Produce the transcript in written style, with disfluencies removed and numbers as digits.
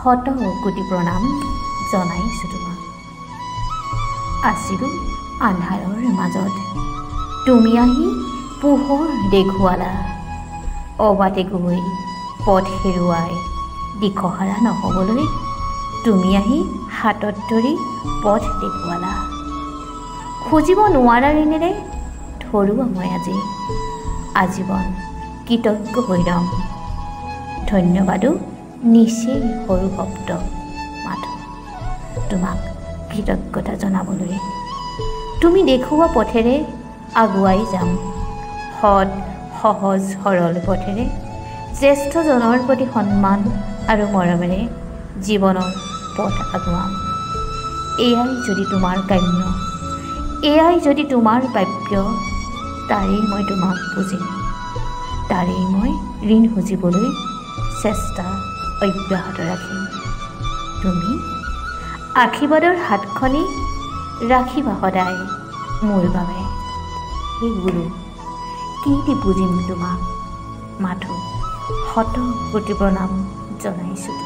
শত কোটি প্ৰণাম জনাইছোঁ তোমাক। আছিলোঁ আন্ধাৰৰ মাজত, তুমি আহি পোহৰ দেখুৱালা। অবাটে গৈ পথ হেৰুৱাই দিশহাৰা নহ'বলৈ তুমি আহি হাতত ধৰি পথ দেখুৱালা। খুজিব নোৱাৰা ঋণেৰে ধৰোৱা মই আজি আজীৱন কৃতজ্ঞ হৈ ৰম। ধন্যবাদো নিচেই সৰু শব্দ মাথো তোমাক কৃতজ্ঞতা জনাবলৈ। তুমি দেখুওৱা পথেৰে আগুৱাই যাম, সৎ সহজ সৰল পথেৰে জ্যেষ্ঠজনৰ প্ৰতি সন্মান আৰু মৰমেৰে জীৱনৰ পথ আগুৱাম। এয়াই যদি তোমাৰ কাম্য, এয়াই যদি তোমাৰ প্ৰাপ্য, তাৰেই মই তোমাক বুজিম, তাৰেই মই ঋণ খুজিবলৈ চেষ্টা অব্যাহত ৰাখিম। তুমি আশীৰ্বাদৰ হাতখনি ৰাখিবা সদায় মোৰ বাবে। সেই গুৰু কি দি বুজিম তোমাক, মাথো শত কোটি প্ৰণাম জনাইছোঁ।